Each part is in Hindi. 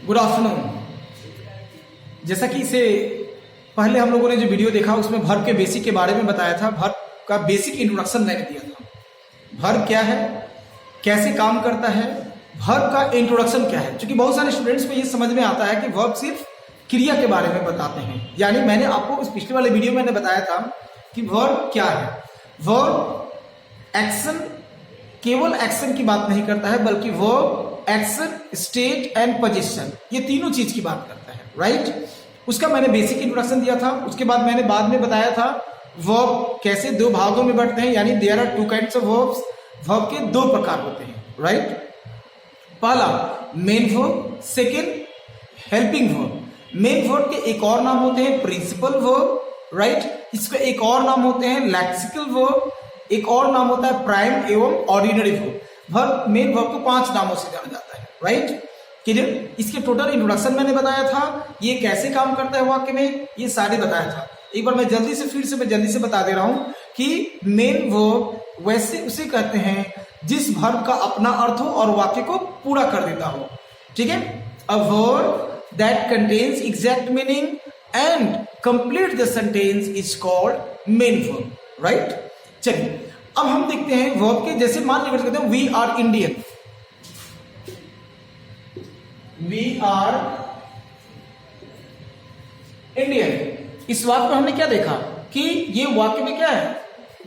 Good afternoon. जैसा कि इसे पहले हम लोगों ने जो वीडियो देखा उसमें वर्ब के बेसिक के बारे में बताया था। वर्ब का बेसिक इंट्रोडक्शन मैंने दिया था। वर्ब क्या है, कैसे काम करता है, वर्ब का इंट्रोडक्शन क्या है। क्योंकि बहुत सारे स्टूडेंट्स को ये समझ में आता है कि वर्ब सिर्फ क्रिया के बारे में बताते हैं। यानी मैंने आपको उस पिछले वाले वीडियो में बताया था कि वर्ब क्या है। वर्ब एक्शन, केवल एक्शन की बात नहीं करता है, बल्कि verb action, state and position, ये तीनों चीज की बात करता है। राइट, उसका मैंने बेसिक इंट्रोडक्शन दिया था। उसके बाद मैंने बाद में बताया था वर्ब कैसे दो भागों में बढ़ते हैं, यानी there are two kinds of verbs. Verb के दो प्रकार होते हैं। राइट, पहला main verb, second helping verb. Main verb के एक और नाम होते हैं प्रिंसिपल वर्ब। राइट, इसके एक और नाम होते हैं लेक्सिकल वर्ब, एक और नाम होता है प्राइम एवं ordinary verb. Verb, main verb को 5 नामों से जाना जाता है। Right, clear. इसके टोटल इंट्रोडक्शन मैंने बताया था, ये कैसे काम करता है वाक्य में, ये सारे बताया था। एक बार मैं जल्दी से बता दे रहा हूं कि मेन वर्ब वैसे उसे कहते हैं जिस वर्ब का अपना अर्थ हो और वाक्य को पूरा कर देता हो। ठीक है, a verb that contains exact meaning and complete the sentence is called main verb. Right, चलिए अब हम देखते हैं वर्ब के। जैसे मान लीजिए कहते हैं we are Indian, we are Indian. इस वाक्य में हमने क्या देखा कि ये वाक्य में क्या है,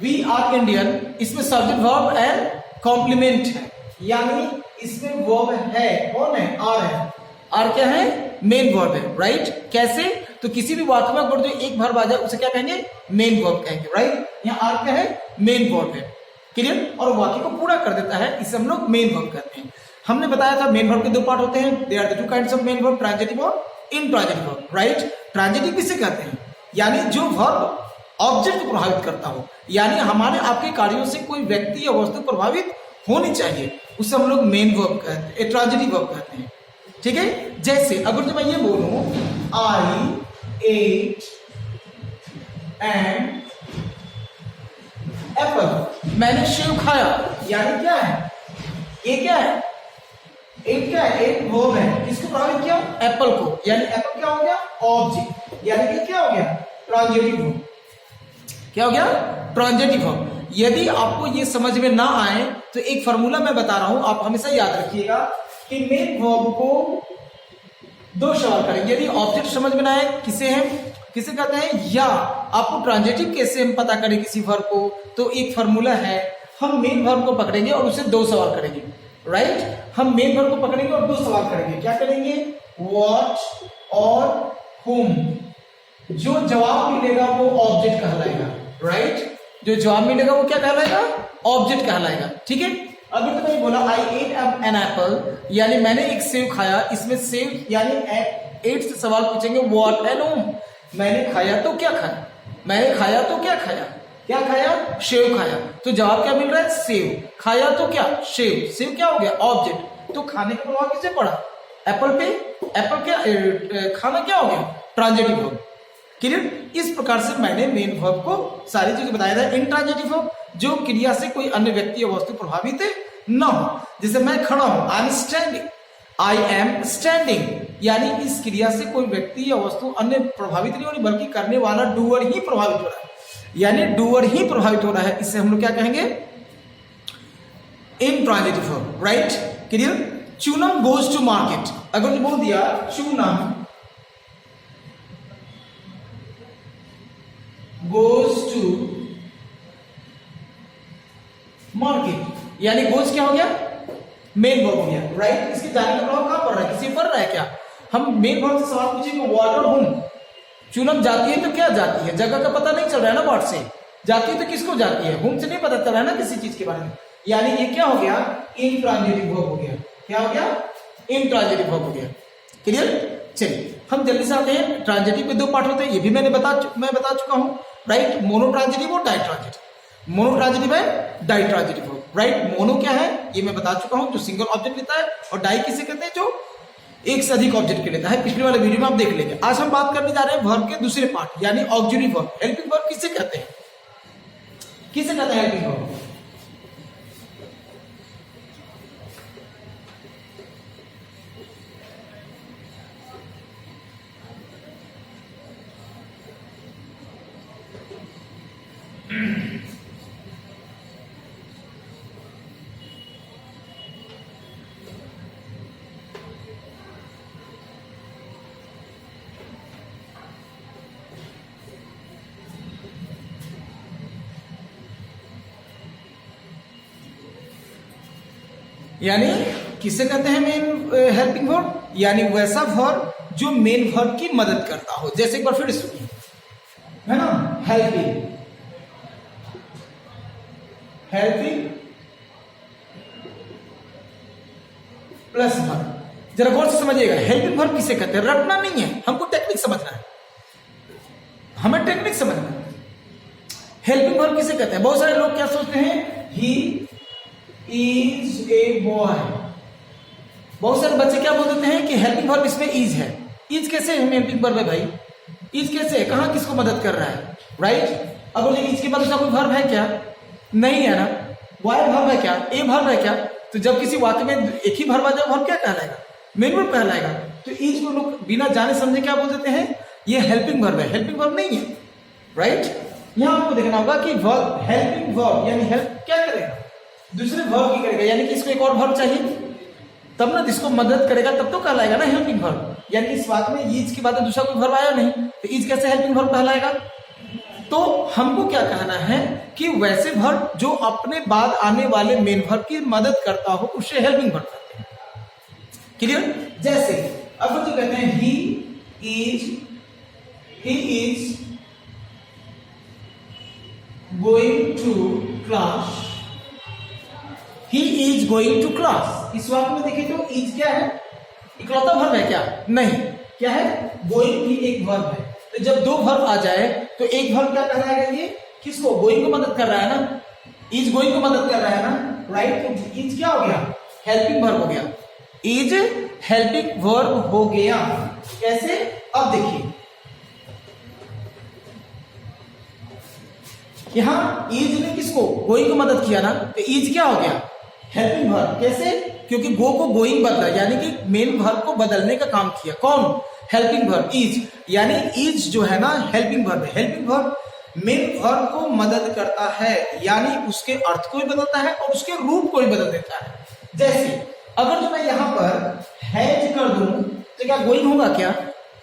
वी आर इंडियन, इसमें सब्जेक्ट वर्ब एंड कॉम्प्लीमेंट है, यानी इसमें वर्ब है। कौन है? आर है। आर क्या है? मेन वर्ब है। राइट, कैसे? तो किसी भी वाक्य में अगर जो एक वर्ब आ जाए उसे क्या कहेंगे? मेन वर्ब कहेंगे। राइट, यहाँ आर क्या है? मेन वर्ब है। क्लियर, और वाक्य को पूरा कर देता है, इसे हम लोग मेन वर्ब कहते हैं। हमने बताया था मेन वर्ब के दो पार्ट होते हैं, there are the two kinds of main verb, transitive और इंट्रांजिटिव वर्ब। राइट, ट्रांजिटिव किसे कहते हैं? यानी जो वर्ब ऑब्जेक्ट को प्रभावित करता हो, यानी हमारे आपके कार्यों से कोई व्यक्ति या वस्तु प्रभावित होनी चाहिए, उसे हम लोग मेन वर्ब कहते हैं, ट्रांजिटिव वर्ब कहते हैं। ठीक है, जैसे अगर जो मैं ये बोलूं आई एट एन एप्पल, मैंने सेब खाया, यानी क्या है? ये क्या है? एक क्या है? एक वर्ब है। किसको प्रभावित किया? एप्पल को, यानी एप्पल क्या हो गया? ऑब्जेक्ट, यानी कि क्या हो गया? Transitive verb. क्या हो गया? Transitive verb. यदि आपको ये समझ में ना आए तो एक फार्मूला मैं बता रहा हूं, आप हमेशा याद रखिएगा कि मेन वर्ब को दो सवाल करेंगे। यदि ऑब्जेक्ट समझ में ना आए किसे कहते हैं, या आपको ट्रांजिटिव कैसे हम पता करें किसी वर्ब को, तो एक फार्मूला है, हम मेन वर्ब को पकड़ेंगे और उसे दो सवाल करेंगे। राइट, हम मेन वर्ब को पकड़ेंगे और दो सवाल करेंगे। क्या करेंगे? व्हाट और whom। जो जवाब मिलेगा वो ऑब्जेक्ट कहलाएगा। राइट, जो जवाब मिलेगा वो क्या कहलाएगा? ऑब्जेक्ट कहलाएगा। ठीक है, अगर तो मैंने बोला आई एट एन एप्पल, यानी मैंने एक सेब खाया, इसमें सेब यानी एट से सवाल पूछेंगे व्हाट एंड whom। मैंने खाया तो क्या खाया? मैंने खाया तो क्या खाया? क्या खाया? सेब खाया। तो जवाब क्या मिल रहा है? सेब। खाया तो क्या? सेब। सेब क्या हो गया? ऑब्जेक्ट। तो खाने का प्रभाव किसे पड़ा? एप्पल पे। एप्पल क्या खाना क्या हो गया? Transitive verb. क्लियर, इस प्रकार से मैंने मेन वर्ब को सारी चीजें बताया था। इंट्रांजिटिव वर्ब जो क्रिया से कोई अन्य व्यक्ति या वस्तु प्रभावित न हो। जैसे मैं खड़ा हूं, I am standing, I am standing, यानी इस क्रिया से कोई व्यक्ति या वस्तु अन्य प्रभावित नहीं हो रही, बल्कि करने वाला डूअर ही प्रभावित हो रहा है, यानी डूअर ही प्रभावित हो रहा है। इससे हम लोग क्या कहेंगे? Intransitive verb. Right, clear. Chunam goes to market, अगर बोल दिया चूनम गोज टू मार्केट, यानी गोज क्या हो गया? मेन वर्ब हो गया। राइट, इसके जाने का प्रभाव कहां पड़ रहा है? किसी पर रहा है क्या? हम मेन वर्ब से सवाल पूछेंगे व्हाट और whom। चूनम जाती है तो क्या जाती है? जगह का पता नहीं चल रहा है ना, व्हाट से जाती है तो किसको जाती है? whom से नहीं पता चल रहा है ना किसी चीज के बारे में, यानी ये क्या हो गया? इंट्रांजिटिव वर्ब हो गया। क्या हो गया? इंट्रांजिटिव वर्ब हो गया। क्लियर, चलिए हम जल्दी से आते हैं। ट्रांजिटिव के दो पार्ट होते हैं, ये भी मैं बता चुका हूं। राइट, मोनो ट्रांजिटिव और डाई ट्रांजिटिव। मोनो ट्रांजिटिव है, ditransitive verb. Right, mono क्या है ये मैं बता चुका हूं, जो सिंगल ऑब्जेक्ट लेता है, और डाई किसे कहते हैं? जो एक से अधिक ऑब्जेक्ट के लेता है। पिछले वाले वीडियो में आप देख लेंगे। आज हम बात करने जा रहे हैं वर्ब के दूसरे पार्ट, यानी ऑक्सिलरी वर्ब। हेल्पिंग वर्ब किसे कहते हैं? किसे कहते हैं हेल्पिंग वर्ब? यानी किसे कहते हैं मेन हेल्पिंग वर्ब? यानी वैसा वर्ब जो मेन वर्ब की मदद करता हो। जैसे एक बार फिर सुनिए, है ना, हेल्पिंग, हेल्पिंग प्लस वर्ब। जरा गौर से समझिएगा, हेल्पिंग वर्ब किसे कहते हैं? रटना नहीं है, हमको टेक्निक समझना है, हमें टेक्निक समझना है। हेल्पिंग वर्ब किसे कहते हैं? बहुत सारे लोग क्या सोचते हैं, ही इज ए बॉय। बहुत सारे बच्चे क्या बोल देते हैं कि हेल्पिंग वर्ब इसमें इज है। इज कैसे है हेल्पिंग वर्ब है भाई? इज कैसे है? कहां किसको मदद कर रहा है? राइट? अगर इज के बाद उसका कोई वर्ब है क्या? नहीं है ना। वाई वर्ब है क्या? ए वर्ब है क्या? तो जब किसी वाक्य में एक ही वर्ब आ जाए, वर्ब क्या कहलाएगा? मेन वर्ब कहलाएगा। तो इज को लोग बिना जाने समझे क्या बोल देते हैं, ये हेल्पिंग वर्ब है। हेल्पिंग वर्ब नहीं है। राइट? यहां आपको देखना होगा कि वर्ब, हेल्पिंग वर्ब यानी हेल्प क्या करेगा? दूसरे वर्ब की करेगा, यानी कि इसको एक और वर्ब चाहिए तब ना जिसको मदद करेगा, तब तो कहलाएगा ना हेल्पिंग वर्ब। यानी इस वाक्य में इज के बाद दूसरा कोई वर्ब आया नहीं, तो इज कैसे हेल्पिंग वर्ब कहलाएगा? तो हमको क्या कहना है कि वैसे वर्ब जो अपने बाद आने वाले मेन वर्ब की मदद करता हो, उसे हेल्पिंग वर्ब कहते हैं। क्लियर? जैसे अब जो कहते हैं he is going to class, he is going to class. इस वाक्य में देखिए तो इज क्या है? इकलौता वर्ब है क्या? नहीं। क्या है? गोइंग भी एक वर्ब है। तो जब दो वर्ब आ जाए तो एक वर्ब क्या कहलाएगा? ये किसको? गोइंग को मदद कर रहा है ना, इज गोइंग को मदद कर रहा है ना। राइट? तो इज क्या हो गया? हेल्पिंग वर्ब हो गया। इज हेल्पिंग वर्ब हो गया। कैसे? अब देखिए यहां इज ने किसको? गोइंग को मदद किया ना, तो इज क्या हो गया? Helping verb. कैसे? क्योंकि गो को गोइंग बदला, यानी कि मेन वर्ब को बदलने का काम किया। कौन? Helping verb is. यानी इज जो है ना हेल्पिंग वर्ब है। हेल्पिंग वर्ब मेन वर्ब को मदद करता है, यानी उसके अर्थ को भी बदलता है और उसके रूप को भी बदल देता है। जैसे अगर जो मैं यहां पर हैज कर दूं तो क्या गोइंग होगा क्या?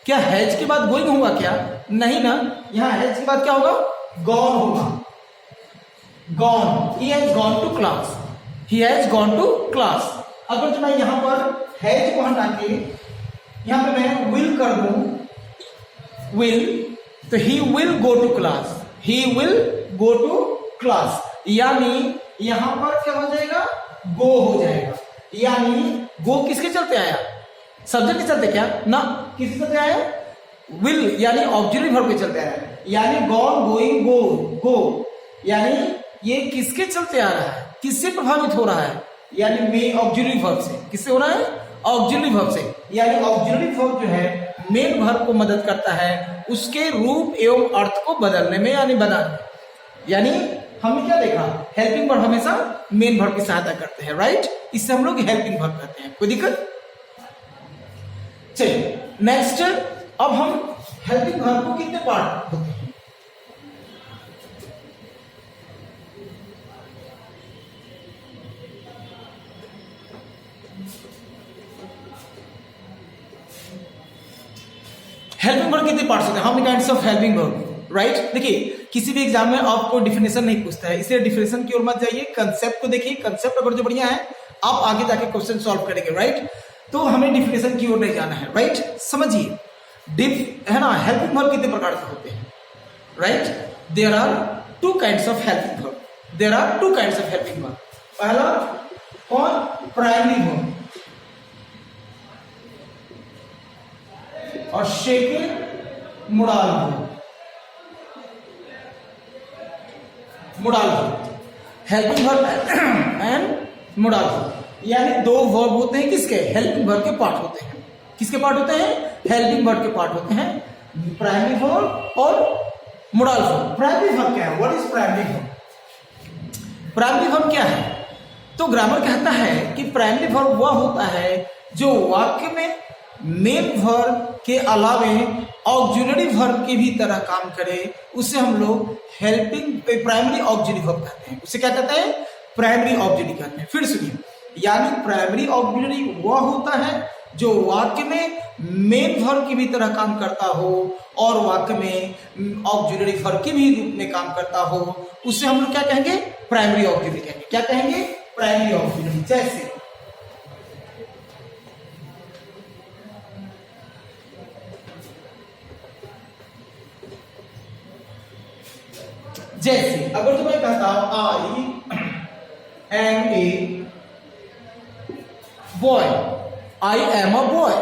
क्या हैज के बाद गोइंग होगा क्या? नहीं ना। यहां हैज के बाद क्या होगा? गॉन होगा। Gone, he has gone to class, he has gone to class. अगर जो मैं यहां पर हैज को हटा के यहां पे मैं विल कर दूं, विल, तो he will go to class, he will go to class. यानी यहां पर क्या हो जाएगा? गो हो जाएगा। यानी गो किसके चलते आया? सब्जेक्ट के चलते क्या ना, किसके चलते आया? विल, यानी ऑक्सिलरी वर्ब के चलते आया। यानी गॉन, गोइंग, गो, यानी ये किसके चलते आ रहा है? किससे प्रभावित हो रहा है? यानी मेन ऑक्सिलरी वर्ब से। किससे हो रहा है? ऑक्सिलरी वर्ब से। यानी ऑक्सिलरी वर्ब जो है मेन वर्ब को मदद करता है उसके रूप एवं अर्थ को बदलने में, यानी बनाने। यानी हमने क्या देखा? हेल्पिंग वर्ब हमेशा मेन वर्ब की सहायता करते हैं। राइट? इससे हम लोग हेल्पिंग वर्ब कहते हैं। कोई दिक्कत? चलिए नेक्स्ट, अब हम हेल्पिंग वर्ब को कितने पार्ट होते हैं? हेल्पिंग वर्ब कितने पार्ट्स होते हैं? How many kinds of helping verb? Right? देखिए किसी भी एग्जाम में आपको डिफिनेशन नहीं पूछता है, इसलिए डिफिनेशन की ओर मत जाइए, कंसेप्ट को देखिए। कंसेप्ट अगर जो बढ़िया है आप आगे जाके क्वेश्चन सॉल्व करेंगे। राइट? तो हमें डिफिनेशन की ओर नहीं जाना है। राइट? समझिए है ना, हेल्पिंग वर्ब कितने प्रकार के होते हैं? Right? There are two kinds of helping verb. There are two kinds of helping verb. पहला कौन? प्राइमरी वर्ब, और second modal verb. Modal verb, helping verb and modal verb, यानी दो वर्ब होते हैं किसके? हेल्पिंग वर्ब के पार्ट होते हैं। किसके पार्ट होते हैं? हेल्पिंग वर्ब के पार्ट होते हैं, प्राइमरी वर्ब और मोडाल वर्ब। प्राइमरी वर्ब क्या है? What is primary verb? Primary verb क्या है? तो ग्रामर कहता है कि प्राइमरी वर्ब वह होता है जो वाक्य में मेन वर्ब के अलावे ऑक्सिलरी वर्ब की भी तरह काम करे, उसे हम लोग हेल्पिंग प्राइमरी ऑक्सिलरी वर्ब कहते हैं। उसे क्या कहते हैं? प्राइमरी ऑक्सिलरी कहते हैं। फिर सुनिए, यानी प्राइमरी ऑक्सिलरी वह होता है जो वाक्य में मेन वर्ब की भी तरह काम करता हो और वाक्य में ऑक्सिलरी वर्ब के भी रूप में काम करता हो, उसे हम लोग क्या कहेंगे? प्राइमरी ऑक्सिलरी कहेंगे। क्या कहेंगे? Primary auxiliary. जैसे जैसे अगर तो मैं कहता हूं I am a boy, I am a boy,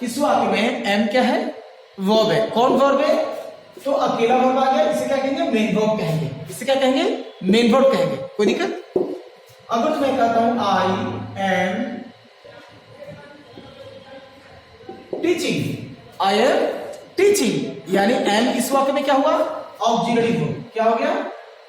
इस वाक्य में एम क्या है? वर्ब है। कौन वर्ब है? तो अकेला वर्ब आ गया, इसे क्या कहेंगे? मेन वर्ब कहेंगे। इसे क्या कहेंगे? मेन वर्ब कहेंगे। कोई दिक्कत? अगर तो मैं कहता हूं I am teaching, I am teaching, यानी एम इस वाक्य में क्या हुआ? Auxiliary verb. क्या हो गया?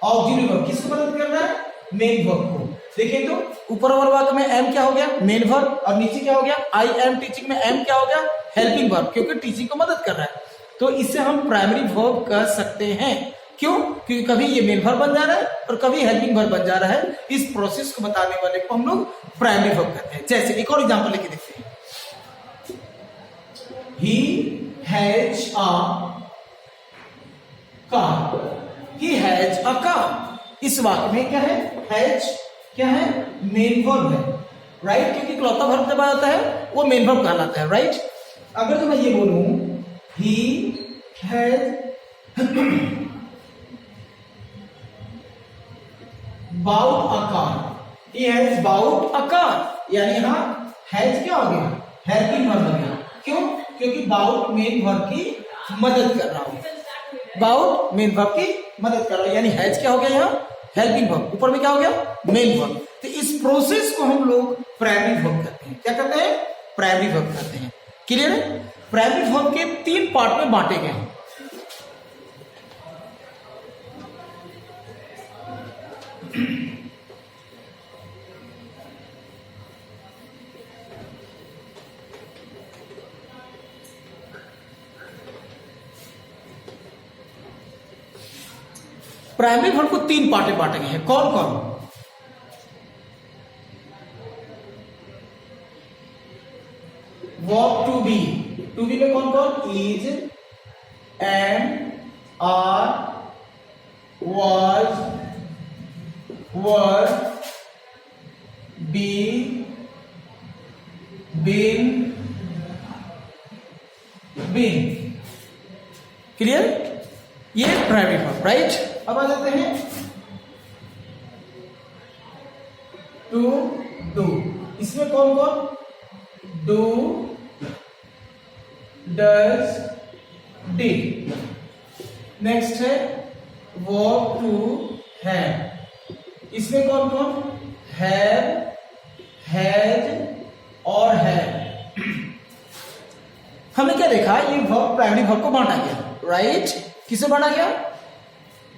Auxiliary verb. किसको मदद कर रहा है? मेन वर्ब को। देखिए तो ऊपर वाले वाक्य में एम क्या हो गया? Main verb. और नीचे क्या हो गया? आई एम टीचिंग में एम क्या हो गया? हेल्पिंग वर्ब, क्योंकि टीचिंग को मदद कर रहा है। तो इससे हम प्राइमरी वर्ब कर सकते हैं। क्यों? क्योंकि कभी ये मेन वर्ब बन जा रहा है और कभी हेल्पिंग वर्ब बन जा रहा है। इस प्रोसेस को बताने वाले को हम लोग प्राइमरी वर्ब कहते हैं। जैसे एक और एग्जांपल लेके देखते हैं। He has a car. He has a car. इस वाक्य में क्या है? हैज क्या है? मेन वर्ब है, राइट? क्योंकि इकलौता वर्ब जब आता है वो मेन वर्ब कहलाता है, राइट? अगर तो मैं ये बोलूं he has bought a car. He has bought a car. यानी यहां हैज क्या हो गया? हेल्पिंग वर्ब हो गया। क्यों? क्योंकि बाउट मेन वर्ब की मदद कर रहा हूं। बाउट मेन वर्ब की मदद कर रहा हूं, यानी हैज क्या हो गया? यहां हेल्पिंग वर्ब। ऊपर में क्या हो गया? Main verb. तो इस प्रोसेस को हम लोग प्राइमरी वर्ब कहते हैं। क्या कहते हैं? प्राइमरी वर्ब कहते हैं। क्लियर है? प्राइमरी वर्ब के 3 पार्ट में बांटे गए हैं। प्राइमरी वर्ब को 3 पार्ट में बांटे गए हैं। कौन कौन? Verb to be. To be में कौन कौन? Is, am, are, was, were, be, been, been. Clear? ये प्राइमरी वर्ब, राइट? अब आ जाते हैं टू डू। इसमें कौन कौन? Do, does, did. नेक्स्ट है वर्ब टू हैव। इसमें कौन कौन? हैव, हैज और हैव। हमने क्या देखा? ये वर्ब प्राइमरी वर्ब को बांटा गया, राइट? किसे बांटा गया?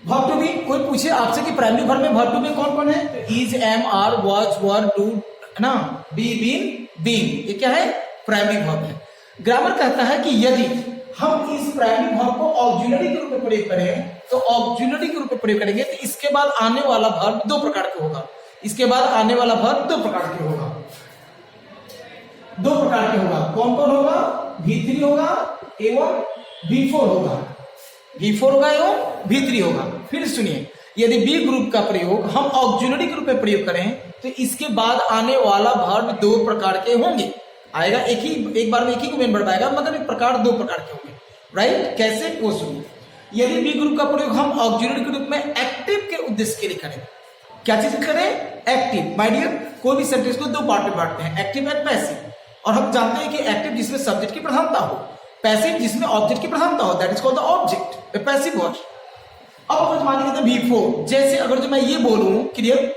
Verb to be. कोई पूछे आपसे कि प्राइमरी वर्ब में वर्ब टू बी कौन कौन है? तो is, am, are, was, were, do, है ना, बी, बीन, बीन। ये क्या है? प्राइमरी वर्ब है। ग्रामर कहता है कि यदि हम इस प्राइमरी वर्ब को ऑक्सिलरी के रूप में प्रयोग करें, तो ऑक्सिलरी के रूप में प्रयोग करेंगे तो इसके बाद आने वाला वर्ब 2 प्रकार के होगा। इसके बाद आने वाला वर्ब 2 प्रकार के होगा। 2 प्रकार के होगा। कौन कौन होगा? V3 होगा एवं V4 होगा। V4 होगा एवं V3 होगा। फिर सुनिए, यदि बी ग्रुप का प्रयोग हम ऑक्सिलरी के रूप में प्रयोग करें तो इसके बाद आने वाला वर्ब 2 प्रकार के होंगे। आएगा एक बार में एक ही को मेन वर्ब आएगा, मगर एक प्रकार 2 प्रकार के होंगे, राइट? कैसे? वो सुनिए। यदि बी ग्रुप का प्रयोग हम ऑक्सिलरी के रूप में एक्टिव के उद्देश्य के लिए करें, क्या चीज करें? एक्टिव। माय डियर, कोई भी सेंटेंस को 2 पार्ट में बांटते हैं, एक्टिव एंड पैसिव। और हम जानते हैं कि एक्टिव जिसमें सब्जेक्ट की प्रधानता हो, पैसिव जिसमें ऑब्जेक्ट की प्रधानता हो, that is called the object, passive verb. अब अगर मान लीजिए V4, जैसे अगर जो मैं ये बोलूं, क्लियर,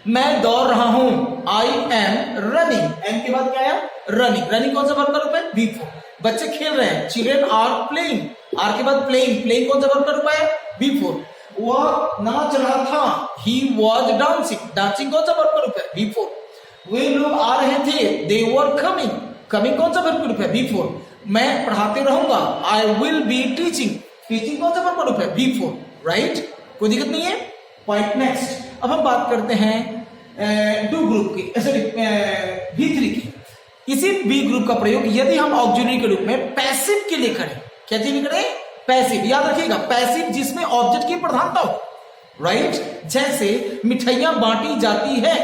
मैं दौड़ रहा हूं, आई एम रनिंग। एम के बाद क्या आया? रनिंग। रनिंग कौन सा वर्ब का रूप है? V4। बच्चे खेल रहे हैं, चिल्ड्रेन आर प्लेइंग। आर के बाद प्लेइंग। प्लेइंग कौन सा वर्ब का रूप है? V4। वह नाच रहा था, ही वॉज डांसिंग। डांसिंग कौन सा वर्ब का रूप है? V4। वे लोग आ रहे थे, दे वर कमिंग। कमिंग कौन सा वर्ब का रूप है? V4। मैं पढ़ाते रहूंगा, I will be teaching. Teaching कौन सा वर्ब का रूप है? V4, right? कोई दिक्कत नहीं है। Point next. अब हम बात करते हैं डू ग्रुप की, सॉरी V3 की। इसी बी ग्रुप का प्रयोग यदि हम ऑक्सिलरी के रूप में पैसिव के लिए करें, क्या चीज करें? पैसिव। याद रखिएगा, पैसिव जिसमें ऑब्जेक्ट की प्रधानता हो, राइट? जैसे मिठाइयां बांटी जाती है,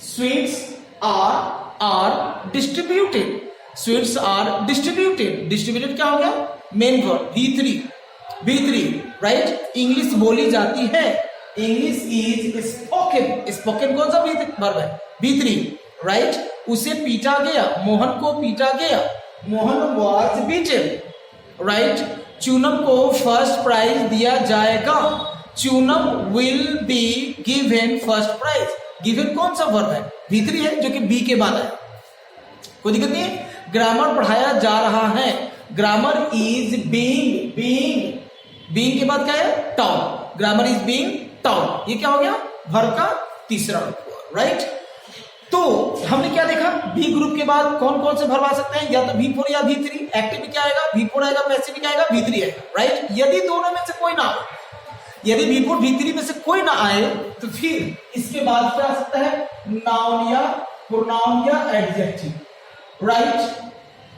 sweets are distributed. Sweets are distributed. Distributed क्या हो गया? Main verb V3। Right? English बोली जाती है, इंग्लिश इज स्पोकन। स्पोकन कौन सा वर्ब है? B3, right? उसे पीटा गया, मोहन को पीटा गया, Mohan was beaten, right? Chunam को फर्स्ट प्राइज दिया जाएगा, Chunam will be given first prize. Given कौन सा वर्ब है? B3 है, जो कि बी के बाद है, कोई दिक्कत नहीं है। ग्रामर पढ़ाया जा रहा है, ग्रामर इज बीइंग के बाद क्या है? Taught. Grammar is being taught. ये क्या हो गया? वर्ब का तीसरा रूप हुआ, राइट? तो हमने क्या देखा? बी ग्रुप के बाद कौन कौन से वर्ब आ सकते हैं? या तो V4 या V3। एक्टिव में क्या आएगा? V4 आएगा, पैसिव में आएगा? V3 आएगा, राइट? यदि दोनों में से कोई ना आए, यदि V4 V3 में से कोई ना आए, तो फिर इसके बाद क्या आ सकता है? नाउन या प्रोनाउन या एडजेक्टिव, राइट?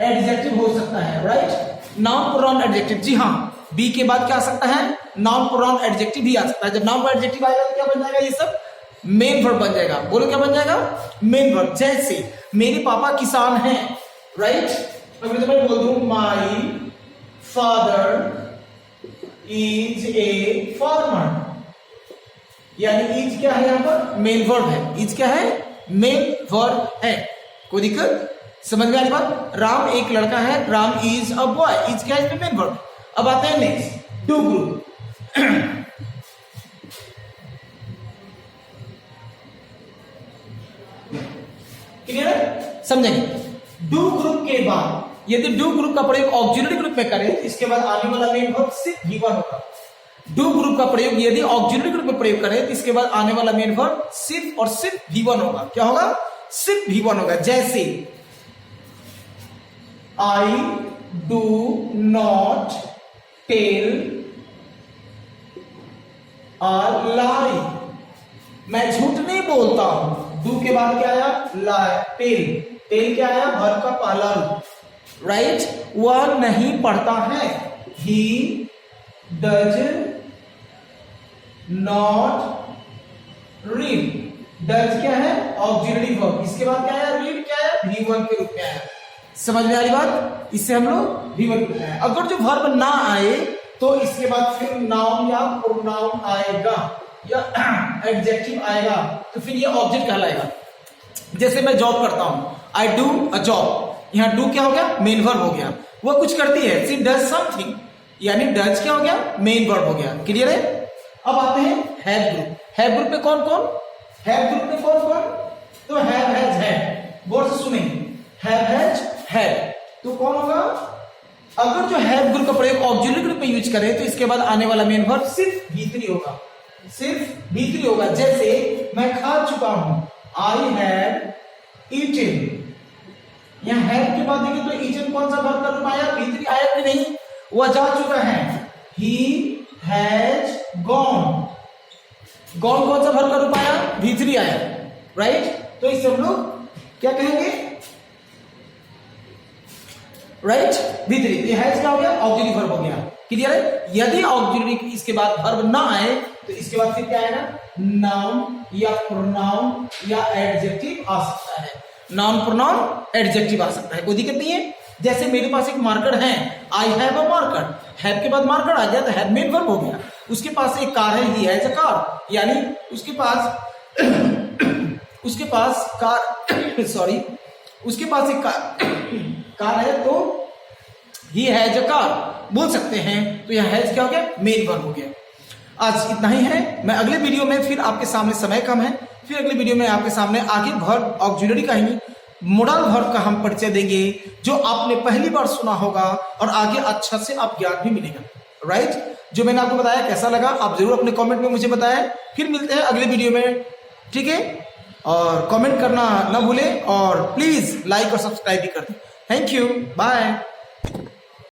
एडजेक्टिव हो सकता है, राइट? Noun pronoun adjective. जी हाँ, बी के बाद क्या आ सकता है? नाउन प्रोनाउन एडजेक्टिव भी आ सकता है। जब नाउन एडजेक्टिव आएगा तो क्या बन जाएगा? ये सब मेन वर्ब बन जाएगा। बोलो क्या बन जाएगा? Main verb. जैसे मेरे पापा किसान हैं, राइट? अगर तो मैं बोल दूं my father is a farmer, यानी इज क्या है? यहां पर मेन वर्ब है। इज क्या है? मेन वर्ब है। कोई दिक्कत? समझ में आ रही बात? राम एक लड़का है, Ram is a boy. Is क्या है? Main verb. अब आते हैं नेक्स्ट, डू ग्रुप। क्लियर है? समझेंगे? डू ग्रुप के बाद यदि डू ग्रुप का प्रयोग ऑक्सिलरी ग्रुप में करें, इसके बाद आने वाला मेन वर्ब सिर्फ V1 होगा। डू ग्रुप का प्रयोग यदि ऑक्सिलरी ग्रुप में प्रयोग करें, तो इसके बाद आने वाला मेन वर्ब सिर्फ और सिर्फ V1 होगा। क्या होगा? सिर्फ V1 होगा। जैसे I do not tell a lie, मैं झूठ नहीं बोलता हूं। डू के बाद क्या आया? लाई। टेल, टेल क्या आया? वर्ब का पहला रूप, राइट? वह नहीं पढ़ता है, he does not read. Does क्या है? Auxiliary verb. इसके बाद क्या आया? रीड क्या है? V1 के रूप में आया। समझ में आ रही बात? इससे हम लोग V1 के रूप में आया। अगर जो वर्ब ना आए तो इसके बाद फिर नाउन या प्रोनाउन आएगा या एडजेक्टिव आएगा, तो फिर ये ऑब्जेक्ट कहलाएगा। जैसे मैं जॉब करता हूं, आई डू अ जॉब। यहां डू क्या हो गया? मेन वर्ब हो गया। वह कुछ करती है, शी डज समथिंग, यानी डज क्या हो गया? मेन वर्ब हो गया। क्लियर है? अब आते हैं हैव ग्रुप। हैव ग्रुप पे कौन कौन? हैव ग्रुप में कौन कौन? तो हैव हैज हैड। गौर से सुनेंगे, हैव हैज हैड तो कौन होगा? अगर जो हैव ग्रुप का प्रयोग ऑक्सिलरी ग्रुप में यूज करें, तो इसके बाद आने वाला मेन वर्ब सिर्फ V3 होगा, सिर्फ V3 होगा। जैसे मैं खा चुका हूं, आई हैव ईटन। यहां हैव के बाद देखिए तो ईटन कौन सा वर्ब का रूप आया? V3 आया कि नहीं? वह जा चुका है, ही हैज गॉन। गॉन कौन सा वर्ब का रूप आया? V3 आया, राइट? तो इसे हम लोग क्या कहेंगे? राइट? V3। ये हैज क्या हो गया? ऑक्सिलरी वर्ब हो गया। क्लियर है? यदि ऑक्सिलरी इसके बाद वर्ब ना आए, तो इसके बाद फिर क्या आएगा? नाउन या प्रोनाउन या एडजेक्टिव आ सकता है। नाउन प्रोनाउन एडजेक्टिव आ सकता है, कोई दिक्कत नहीं है। जैसे मेरे पास एक मार्कर है, I have a marker. Have के बाद मार्कर आ गया तो हैव मेन वर्ब हो गया। उसके पास एक कार है, ही हैज अ कार, यानी उसके पास कार सॉरी उसके पास एक कार है, तो ही हैज अ कार बोल सकते हैं। तो यह हैज क्या हो गया? मेन वर्ब हो गया। आज इतना ही है। मैं अगले वीडियो में फिर आपके सामने, समय कम है, फिर अगले वीडियो में आपके सामने आगे वर्ब ऑक्सिलरी का ही मोडल वर्ब का हम परिचय देंगे, जो आपने पहली बार सुना होगा और आगे अच्छा से आप ज्ञान भी मिलेगा, राइट? जो मैंने आपको बताया कैसा लगा आप जरूर अपने कमेंट में मुझे बताएं। फिर मिलते हैं अगले वीडियो में, ठीक है? और कमेंट करना ना भूलें और प्लीज लाइक और सब्सक्राइब भी कर दें। Thank you, bye.